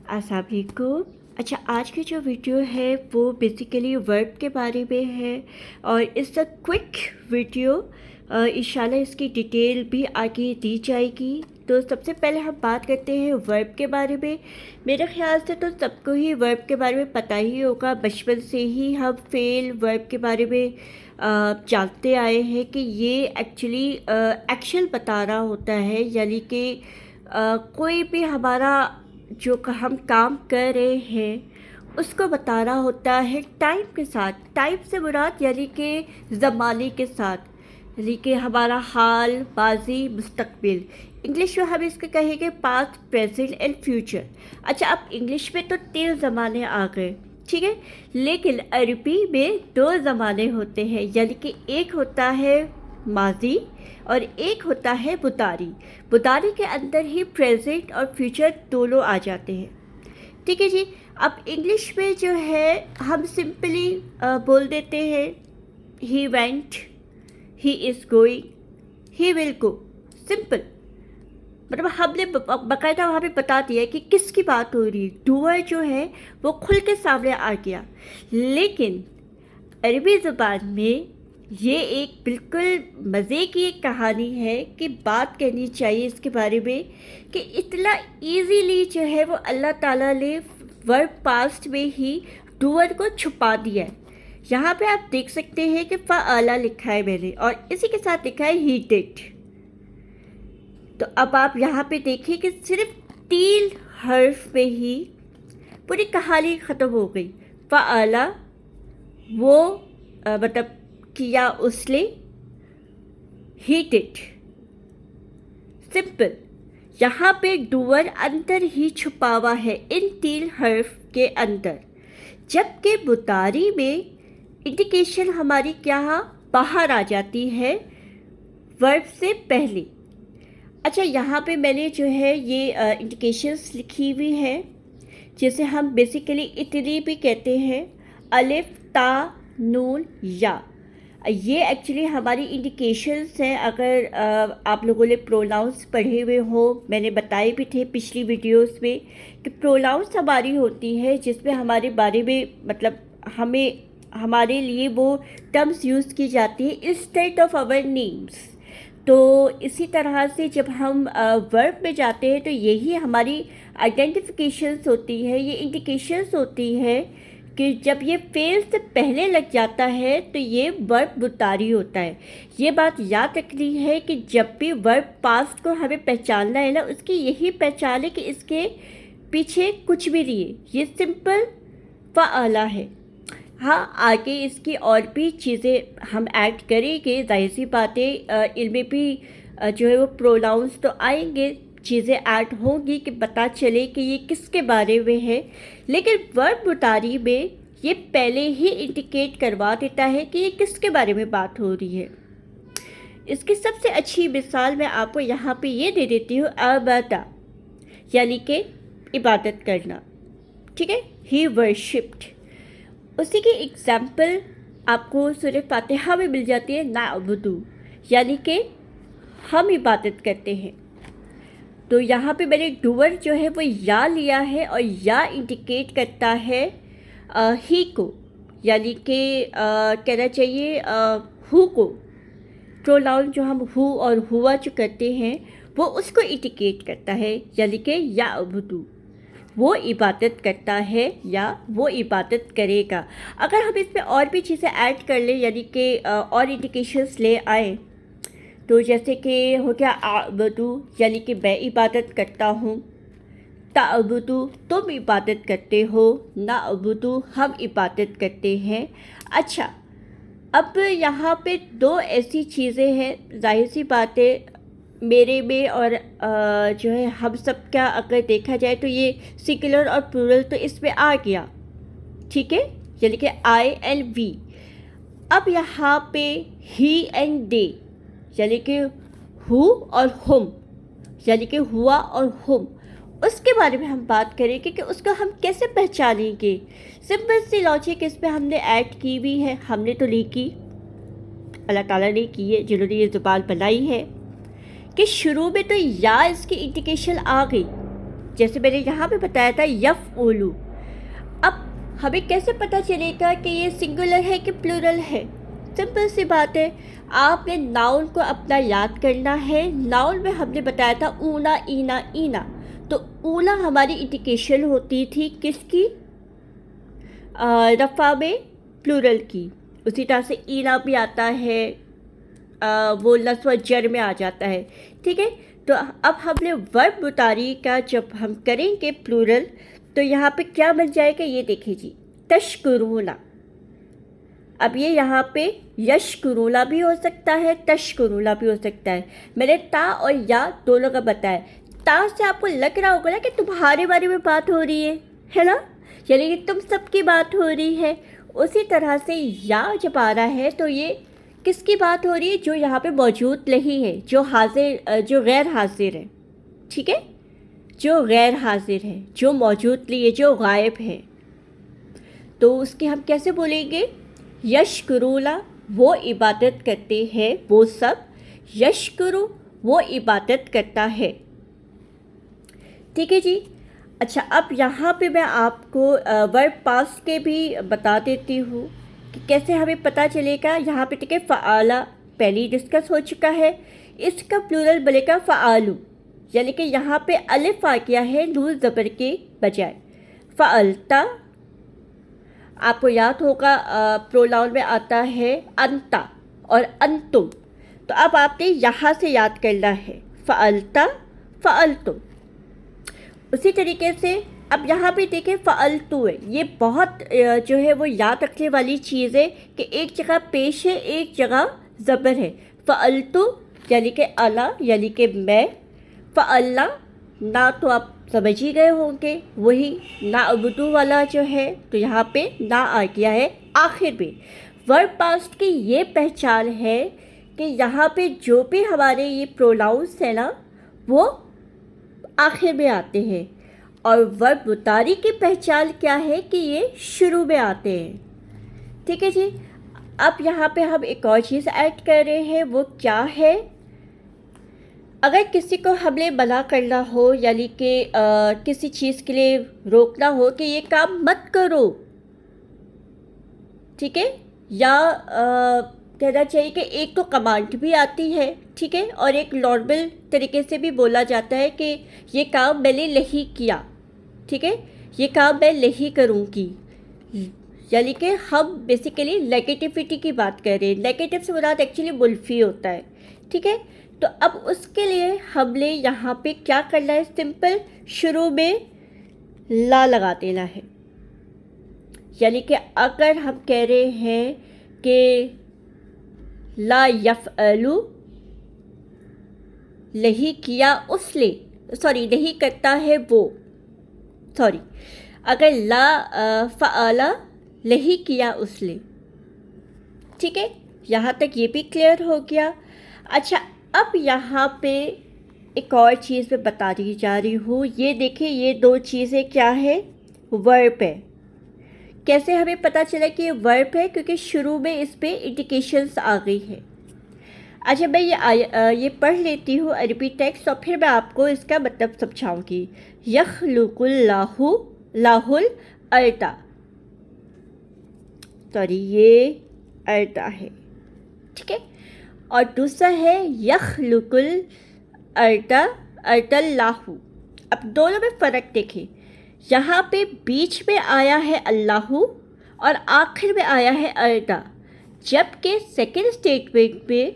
अस्सलामुअलैकुम। अच्छा, आज की जो वीडियो है वो बेसिकली वर्ब के बारे में है और इट्स अ क्विक वीडियो। इंशाल्लाह इसकी डिटेल भी आगे दी जाएगी। तो सबसे पहले हम बात करते हैं वर्ब के बारे में। मेरे ख्याल से तो सबको ही वर्ब के बारे में पता ही होगा। बचपन से ही हम फेल वर्ब के बारे में जानते आए हैं कि ये एक्चुअली एक्शन बता रहा होता है, यानी कि कोई भी हमारा जो हम काम कर रहे हैं उसको बता रहा होता है टाइम के साथ। टाइम से मुराद यानी कि ज़माने के साथ, यानी कि हमारा हाल, माजी, मुस्तकबिल। इंग्लिश में हम इसको कहेंगे पास्ट, प्रेजेंट एंड फ्यूचर। अच्छा, अब इंग्लिश में तो 3 ज़माने आ गए, ठीक है, लेकिन अरबी में 2 ज़माने होते हैं, यानी कि एक होता है माजी और एक होता है बुतारी। बुतारी के अंदर ही प्रेजेंट और फ्यूचर दोनों आ जाते हैं, ठीक है जी। अब इंग्लिश में जो है हम सिंपली बोल देते हैं he went, he is going, he will go. Simple, मतलब हमने बाकायदा वहाँ पे बता दिया है कि किसकी बात हो रही है। डूअर जो है वो खुल के सामने आ गया। लेकिन अरबी ज़ुबान में ये एक बिल्कुल मज़े की एक कहानी है कि बात करनी चाहिए इसके बारे में कि इतना इजीली जो है वो अल्लाह ताला ने वर्ब पास्ट में ही डूअर को छुपा दिया है। यहाँ पे आप देख सकते हैं कि फ़अला लिखा है मैंने और इसी के साथ लिखा है ही डिड। तो अब आप यहाँ पे देखिए कि सिर्फ 3 हर्फ में ही पूरी कहानी ख़त्म हो गई। फ़अला वो मतलब किया उसने, ही डिड। सिंपल। यहाँ पे डूअर अंदर ही छुपा हुआ है इन 3 हर्फ के अंदर, जबकि बुतारी में इंडिकेशन हमारी क्या बाहर आ जाती है वर्ब से पहले। अच्छा, यहाँ पे मैंने जो है ये इंडिकेशंस लिखी हुई है, जिसे हम बेसिकली इतनी भी कहते हैं, अलिफ, ता, नून, या। ये एक्चुअली हमारी इंडिकेशंस हैं। अगर आप लोगों ने प्रोनाउंस पढ़े हुए हो, मैंने बताए भी थे पिछली वीडियोस में कि प्रोनाउंस हमारी होती है जिसमें हमारे बारे में मतलब हमारे लिए वो टर्म्स यूज़ की जाती है इंस्टेड ऑफ आवर नेम्स। तो इसी तरह से जब हम वर्ब में जाते हैं तो यही हमारी आइडेंटिफिकेशंस होती है, ये इंडिकेशंस होती है कि जब ये फेल से पहले लग जाता है तो ये वर्ब बुतारी होता है। ये बात याद रखनी है कि जब भी वर्ब पास्ट को हमें पहचानना है ना, उसकी यही पहचान है कि इसके पीछे कुछ भी नहीं है, ये सिंपल फ़अला है। हाँ, आगे इसकी और भी चीज़ें हम ऐड करेंगे, जाहिर सी बातें इनमें भी जो है वो प्रोनाउंस तो आएंगे, चीज़ें ऐड होंगी कि पता चले कि ये किसके बारे में है। लेकिन वर्ब बुतारी में ये पहले ही इंडिकेट करवा देता है कि ये किसके बारे में बात हो रही है। इसकी सबसे अच्छी मिसाल मैं आपको यहाँ पे ये दे देती हूँ, अबदा यानी कि इबादत करना, ठीक है, ही वर्शिप्ड। उसी की एग्जाम्पल आपको सूरह फातिहा में मिल जाती है, नाअबुदु यानी कि हम इबादत करते हैं। तो यहाँ पे मैंने डूअर जो है वो या लिया है और या इंडिकेट करता है ही को, यानी कि कहना चाहिए हु को। प्रोनाउन जो हम हु और हुआ जो करते हैं वो उसको इंडिकेट करता है, यानी कि या अबुदू, वो इबादत करता है या वो इबादत करेगा। अगर हम इसमें और भी चीज़ें ऐड कर लें, यानी कि और इंडिकेशंस ले आए, तो जैसे कि हो गया आबदू यानी कि मैं इबादत करता हूँ, ताअबुदू तुम इबादत करते हो, नाअबुदू हम इबादत करते हैं। अच्छा, अब यहाँ पे 2 ऐसी चीज़ें हैं, जाहिर सी बात है मेरे में और जो है हम सब का अगर देखा जाए तो ये सिंगुलर और प्लूरल तो इसमें आ गया, ठीक है, यानी कि आई एंड वी। अब यहाँ पे ही एंड दे यानी कि हु और हुम, यानी कि हुआ और हुम, उसके बारे में हम बात करेंगे कि उसको हम कैसे पहचानेंगे। सिंपल सी लॉजिक इसमें हमने ऐड की हुई है, हमने तो नहीं की, अल्लाह ताला ने की है, जिन्होंने ये ज़ुबान बनाई है, कि शुरू में तो या इसकी इंडिकेशन आ गई जैसे मैंने यहाँ पे बताया था यफ़उलु। अब हमें कैसे पता चलेगा कि ये सिंगुलर है कि प्लूरल है? सिंपल सी बात है, आपने नाउन को अपना याद करना है। नाउन में हमने बताया था ऊना, ईना, ईना। तो ऊना हमारी इंडिकेशन होती थी किसकी? रफ़ा में प्लूरल की। उसी तरह से ईना भी आता है, वो लस्व जर में आ जाता है। ठीक है, तो अब हमने वर्ब मुतारी का जब हम करेंगे प्लूरल, तो यहाँ पे क्या बन जाएगा ये देखिए जी, तशकुरूना। अब ये यहाँ पे यशकुरूला भी हो सकता है, तशकुरूला भी हो सकता है। मैंने ता और या दोनों का बताया। ता से आपको लग रहा होगा ना कि तुम्हारे बारे में बात हो रही है ना, यानी कि तुम सबकी बात हो रही है। उसी तरह से या जब आ रहा है तो ये किसकी बात हो रही है? जो यहाँ पे मौजूद नहीं है, जो हाजिर, जो गैर हाजिर है। ठीक है, जो गैर हाजिर है, जो मौजूद नहीं है, जो गायब है, तो उसकी हम कैसे बोलेंगे? यशकुरूला, वो इबादत करते हैं, वो सब। यशकुरु, वो इबादत करता है। ठीक है जी। अच्छा, अब यहाँ पे मैं आपको वर्ब पास्ट के भी बता देती हूँ कि कैसे हमें पता चलेगा। यहाँ पे ठीक है, फ़आला पहले डिस्कस हो चुका है। इसका प्लूरल बनेगा फ़आलू, यानी कि यहाँ पे अलिफ आ गया है नून ज़बर के बजाय। फ़अलता, आपको याद होगा प्रोनाउन में आता है अंता और अंतुम। तो अब आपने यहाँ से याद करना है, फ़अलता, फ़अलतुम। उसी तरीके से अब यहाँ पे देखें फ़अलतु है। ये बहुत जो है वो याद रखने वाली चीज़ है कि एक जगह पेश है, एक जगह ज़बर है। फ़अलतु यानी कि अला, यानी कि मैं। फ़अल्ला, ना तो आप समझ ही गए होंगे, वही ना अबुदू वाला जो है, तो यहाँ पे ना आ गया है आखिर में। वर्ब पास्ट की ये पहचान है कि यहाँ पे जो भी हमारे ये प्रोनाउंस है ना, वो आखिर में आते हैं। और वर्ब मुतारी की पहचान क्या है कि ये शुरू में आते हैं। ठीक है जी। अब यहाँ पे हम एक और चीज़ ऐड कर रहे हैं, वो क्या है? अगर किसी को हमने मना करना हो, यानी कि किसी चीज़ के लिए रोकना हो कि ये काम मत करो, ठीक है, या कहना चाहिए कि एक तो कमांड भी आती है, ठीक है, और एक नॉर्मल तरीके से भी बोला जाता है कि ये काम मैंने नहीं किया, ठीक है, ये काम मैं नहीं करूँगी। यानी कि हम बेसिकली नेगेटिविटी की बात कर रहे हैं। नेगेटिव से मुराद एक्चुअली मुल्फी होता है। ठीक है, तो अब उसके लिए हमने यहाँ पे क्या करना है? सिंपल शुरू में ला लगा देना है। यानी कि अगर हम कह रहे हैं कि ला यफ़अलु, नहीं किया उसने, सॉरी नहीं करता है वो, सॉरी, अगर ला फ़अला, नहीं किया उसने। ठीक है, यहाँ तक ये भी क्लियर हो गया। अच्छा, अब यहाँ पे एक और चीज़ मैं बता दी जा रही हूँ। ये देखिए, ये दो चीज़ें क्या है? वर्ब है। कैसे हमें पता चला कि ये वर्ब है? क्योंकि शुरू में इस पर इंडिकेशंस आ गई है। अच्छा, मैं ये पढ़ लेती हूँ अरबी टेक्स्ट और फिर मैं आपको इसका मतलब समझाऊँगी। यख़्लुक़ुल्लाहु लाहुल अर्दा, सॉरी ये अर्दा है, ठीक है, और दूसरा है यख़्लुक़ुल अर्दा अर्दल्लाहु। अब दोनों में फ़र्क देखें। यहाँ पे बीच में आया है अल्लाहु और आखिर में आया है अर्दा, जबकि सेकंड स्टेटमेंट में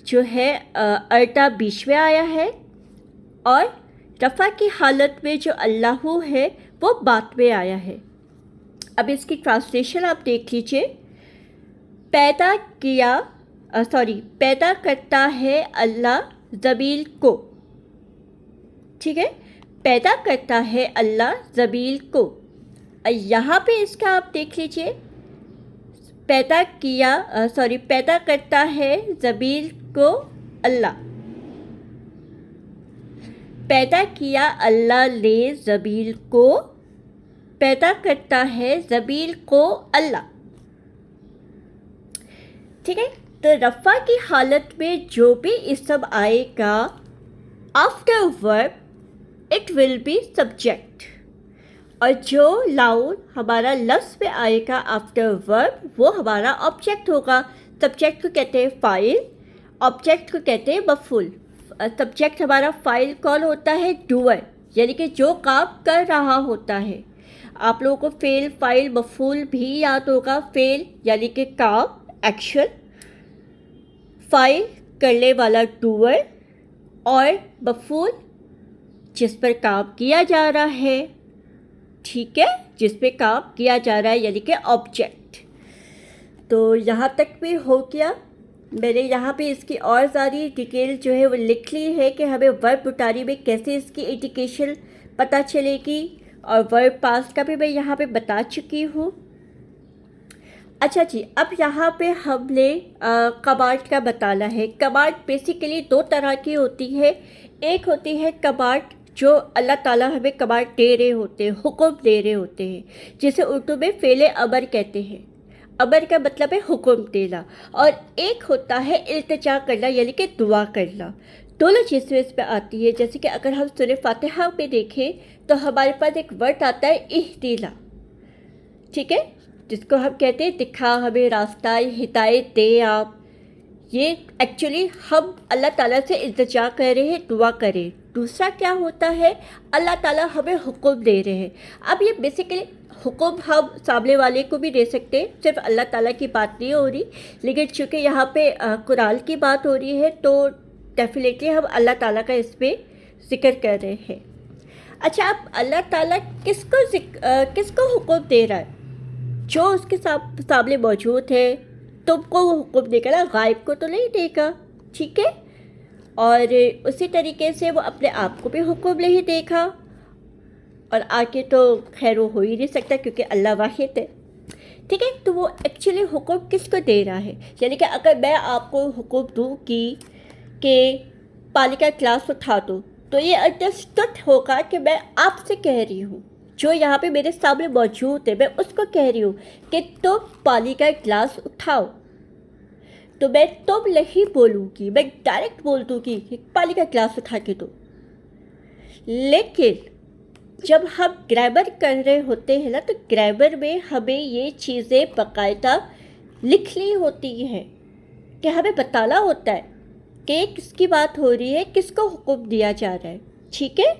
जो है अर्दा बीच में आया है और रफ़ा की हालत में जो अल्लाहु है वो बाद में आया है। अब इसकी ट्रांसलेशन आप देख लीजिए। पैदा किया, पैदा करता है अल्लाह ज़मील को, ठीक है, पैदा करता है अल्लाह ज़मील को। यहाँ पे इसका आप देख लीजिए, पैदा किया, पैदा करता है ज़मील को अल्लाह, पैदा किया अल्लाह ने ज़मील को, पैदा करता है ज़मील को अल्लाह। ठीक है, तो रफ़ा की हालत में जो भी इसम आएगा after verb, it will be subject, और जो नाउन हमारा लफ्ज़ में आएगा आफ्टर वर्ब वो हमारा ऑब्जेक्ट होगा। सब्जेक्ट को कहते हैं फाइल, ऑब्जेक्ट को कहते हैं मफूल। सब्जेक्ट हमारा फाइल कौन होता है? डूअर, यानी कि जो काम कर रहा होता है। आप लोगों को फेल, फाइल, मफूल भी याद होगा। फेल यानी कि काम, एक्शन, फाइल करने वाला डूअर, और मफूल जिस पर काम किया जा रहा है, ठीक है, जिस पे काम किया जा रहा है यानी कि ऑब्जेक्ट। तो यहाँ तक भी हो गया। मैंने यहाँ पे इसकी और सारी डिटेल जो है वो लिख ली है कि हमें वर्ब बुटारी में कैसे इसकी इंडिकेशन पता चलेगी, और वर्ब पास्ट का भी मैं यहाँ पे बता चुकी हूँ। अच्छा जी, अब यहाँ पे हमने कमांड का बताना है। कमांड बेसिकली दो तरह की होती है। एक होती है कमांड जो अल्लाह ताला हमें कमांड दे रहे होते हैं, हुक्म दे रहे होते हैं, जिसे उर्दू में फ़ेले अमर कहते हैं। अमर का मतलब है हुक्म देना। और एक होता है इल्तिजा करना यानी कि दुआ करना। दोनों चीज़ें इस पर आती है। जैसे कि अगर हम सूरह फातिहा में देखें तो हमारे पास एक वर्ड आता है इहदिना, ठीक है, जिसको हम कहते हैं दिखा हमें रास्ता, हिदायत दे आप। ये एक्चुअली हम अल्लाह ताला से इल्तिजा कर रहे हैं, दुआ करें। दूसरा क्या होता है? अल्लाह ताला हमें हुक्म दे रहे हैं। अब ये बेसिकली हुक्म हम सामने वाले को भी दे सकते हैं, सिर्फ अल्लाह ताला की बात नहीं हो रही, लेकिन चूँकि यहाँ पे कुरान की बात हो रही है तो डेफिनेटली हम अल्लाह ताला का इस पर जिक्र कर रहे हैं। अच्छा, अब अल्लाह ताला किसको हुक्म दे रहा है? जो उसके सामने मौजूद है तुमको वो हुक्म देगा ना, गायब को तो नहीं देगा, ठीक है। और उसी तरीके से वो अपने आप को भी हुक्म नहीं देगा, और आगे तो खैर वो हो ही नहीं सकता क्योंकि अल्लाह वाहिद है, ठीक है। तो वो एक्चुअली हुक्म किसको दे रहा है? यानी कि अगर मैं आपको हुक्म दूँ कि पानी का ग्लास उठा दो, तो ये अंडरस्टूड होगा कि मैं आपसे कह रही हूँ, जो यहाँ पे मेरे सामने मौजूद है, मैं उसको कह रही हूँ कि तुम पानी का ग्लास उठाओ। तो मैं तुम नहीं बोलूँगी, मैं डायरेक्ट बोल दूँगी कि पानी का ग्लास उठा के दो। लेकिन जब हम ग्रामर कर रहे होते हैं ना, तो ग्रामर में हमें ये चीज़ें बाकायदा लिखनी होती हैं कि हमें बताना होता है कि किसकी बात हो रही है, किसको हुक्म दिया जा रहा है, ठीक है।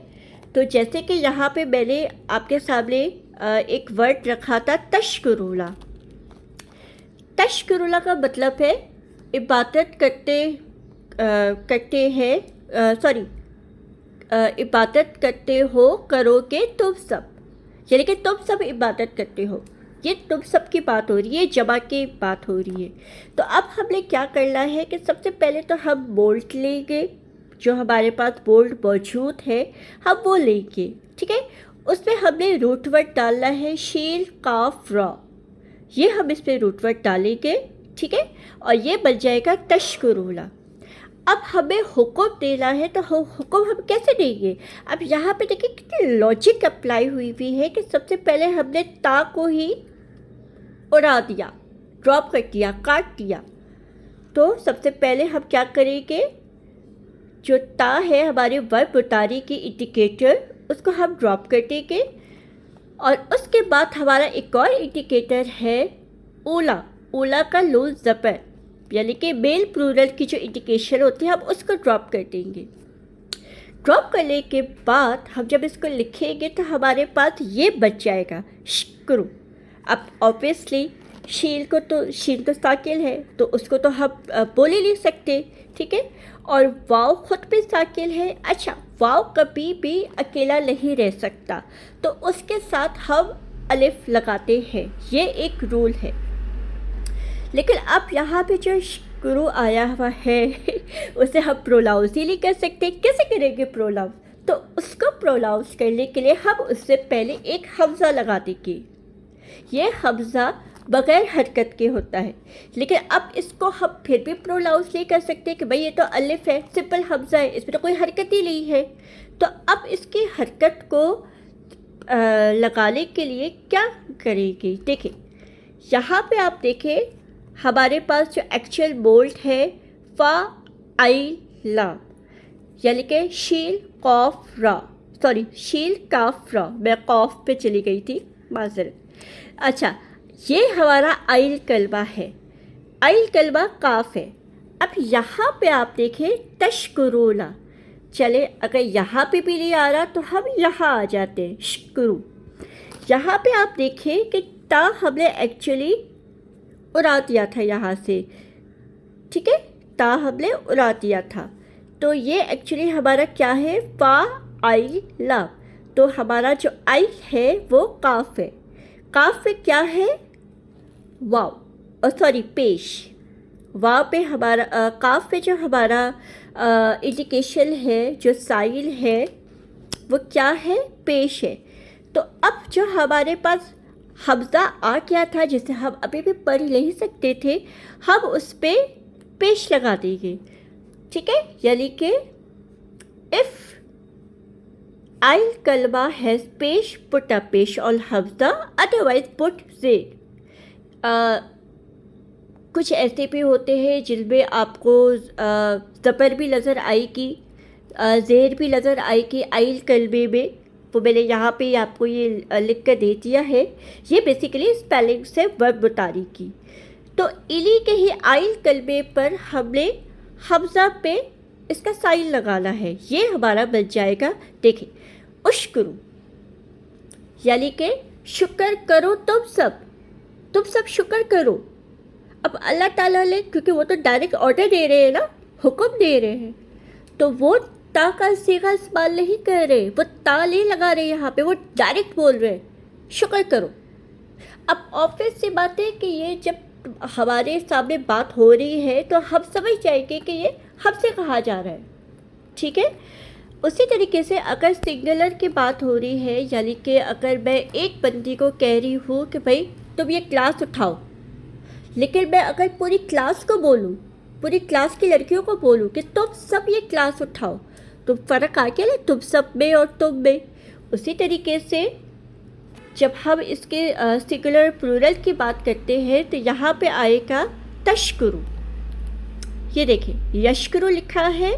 तो जैसे कि यहाँ पे मैंने आपके सामने एक वर्ड रखा था तशकुरुला। तशकुरुला का मतलब है इबादत इबादत करते हो, करोगे तुम सब, यानी कि तुम सब इबादत करते हो। ये तुम सब की बात हो रही है, जमा की बात हो रही है। तो अब हमने क्या करना है कि सबसे पहले तो हम बोल्ड लेंगे, जो हमारे पास बोल्ड मौजूद है हम वो लेंगे, ठीक है। उसमें हमने रूट वर्ड डालना है शील काफ रॉ, ये हम इस पर रूट वर्ड डालेंगे, ठीक है, और ये बन जाएगा तशकुरुला। अब हमें हुक्म देना है, तो हुक्म हम कैसे देंगे? अब यहाँ पे देखिए कितनी लॉजिक अप्लाई हुई है कि सबसे पहले हमने ता को ही उड़ा दिया, ड्रॉप कर दिया, काट दिया। तो सबसे पहले हम क्या करेंगे, जो ता है हमारे वर्ब बुटारी की इंडिकेटर, उसको हम ड्रॉप कर देंगे। और उसके बाद हमारा एक और इंडिकेटर है ओला। ओला का लो ज़बर, यानी कि मेल प्लूरल की जो इंडिकेशन होती है, हम उसको ड्रॉप कर देंगे। ड्रॉप करने के बाद हम जब इसको लिखेंगे तो हमारे पास ये बच जाएगा शुक्र। अब ऑब्वियसली शील तो साकिल है, तो उसको तो हम बोल ही नहीं सकते, ठीक है। और वाव खुद भी साकिल है। अच्छा, वाव कभी भी अकेला नहीं रह सकता, तो उसके साथ हम अलिफ लगाते हैं, ये एक रूल है। लेकिन अब यहाँ पे जो शुरू आया हुआ है उसे हम प्रोनाउंस ही नहीं कर सकते। कैसे करेंगे प्रोनाउंस? तो उसको प्रोनाउंस करने के लिए हम उससे पहले एक हमज़ा लगा देंगे। ये हमज़ा बग़ैर हरकत के होता है, लेकिन अब इसको हम फिर भी प्रोनाउंस नहीं कर सकते कि भाई ये तो अलिफ है, सिंपल हमज़ा है, इसमें तो कोई हरकत ही नहीं है। तो अब इसकी हरकत को लगाने के लिए क्या करेंगे? देखिए यहाँ पे आप देखें, हमारे पास जो एक्चुअल बोल्ड है फा आई ला, यानी कि शील कॉफ रा, सॉरी शील काफ रॉ, मैं कॉफ पे चली गई थी, माजरत। अच्छा, ये हमारा आइल कलमा है, आइल कलमा काफ है। अब यहाँ पे आप देखें तशकुरूना, चले अगर यहाँ पे भी नहीं आ रहा तो हम यहाँ आ जाते हैं, शुक्रू। यहाँ पे आप देखें कि ता हमने एक्चुअली उड़ा दिया था यहाँ से, ठीक है, ता हमने उड़ा दिया था, तो ये एक्चुअली हमारा क्या है, फा आई ला। तो हमारा जो आई है वो काफ है, काफ में क्या है, वाव, सॉरी पेश। वाव पे हमारा काफ पे जो हमारा इंडिकेशन है, जो साइल है, वो क्या है, पेश है। तो अब जो हमारे पास हमज़ा आ गया था, जिसे हम अभी भी पढ़ नहीं सकते थे, हम उस पर पेश लगा देंगे, ठीक है। यानी कि इफ़ आइल कलमा हैज़ पेश, पुट अ पेश ऑन हमज़ा, अदरवाइज पुट ज़ेर। कुछ ऐसे भी होते हैं जिनमें आपको ज़बर भी नज़र आएगी, ज़ेर भी नज़र आएगी आइल कलमे में, वो मैंने यहाँ पे आपको ये लिख कर दे दिया है। ये बेसिकली स्पेलिंग से वर्ब मुतारी की। तो इन्हीं के ही आइल कलमे पर हमने हमज़ा पे इसका साइन लगाना है, ये हमारा बन जाएगा, देखें, उश्कुरू, यानी कि शुक्र करो तुम सब शुक्र करो। अब अल्लाह ताला ने, क्योंकि वो तो डायरेक्ट ऑर्डर दे रहे हैं ना, हुक्म दे रहे हैं, तो वो ता का सीगा इस्तेमाल नहीं कर रहे, वो ता नहीं लगा रहे यहाँ पे, वो डायरेक्ट बोल रहे हैं शुक्र करो। अब ऑब्वियस सी बात है कि ये जब हमारे सामने बात हो रही है तो हम समझ जाएंगे कि ये हमसे कहा जा रहा है, ठीक है। उसी तरीके से अगर सिंगुलर की बात हो रही है, यानी कि अगर मैं एक बंदी को कह रही हूँ कि भाई तुम ये क्लास उठाओ, लेकिन मैं अगर पूरी क्लास को बोलूँ, पूरी क्लास की लड़कियों को बोलूँ कि तुम सब ये क्लास उठाओ, तो फ़र्क आ गया ना, तुम सब में और तुम में। उसी तरीके से जब हम इसके सिंगुलर प्लूरल की बात करते हैं तो यहाँ पे आएगा तशकुरू। ये देखें यशकुरू लिखा है,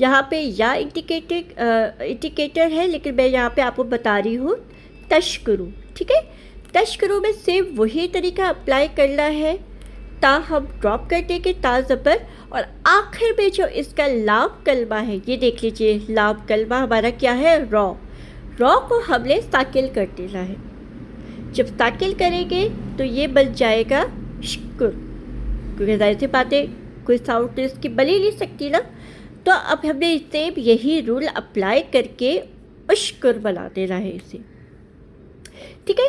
यहाँ पे या इंडिकेटर है, लेकिन मैं यहाँ पे आपको बता रही हूँ तशकुरू, ठीक है। तशकुरू में सेम वही तरीका अप्लाई करना है, ता हम ड्रॉप कर देंगे, ता ज़बर, और आखिर में जो इसका लाम कलमा है, ये देख लीजिए, लाम कलमा हमारा क्या है, रॉ। रॉ को हमने साकिल कर देना है। जब साकिल करेंगे तो ये बन जाएगा शुक्र, क्योंकि जाहिर सी बात है कोई साउंड तो इसकी बन ही नहीं सकती ना। तो अब हमने सेम यही रूल अप्लाई करके उश्कुर बना देना है इसे, ठीक है।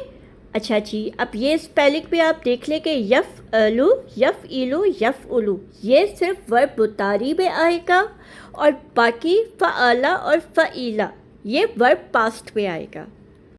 अच्छा जी, अब ये स्पेलिंग पे आप देख लें कि यफ़अलु, यफ़इलु, यफ़उलु, ये सिर्फ वर्ब मुतारी में आएगा, और बाकी फ़अला और फ़इला ये वर्ब पास्ट में आएगा।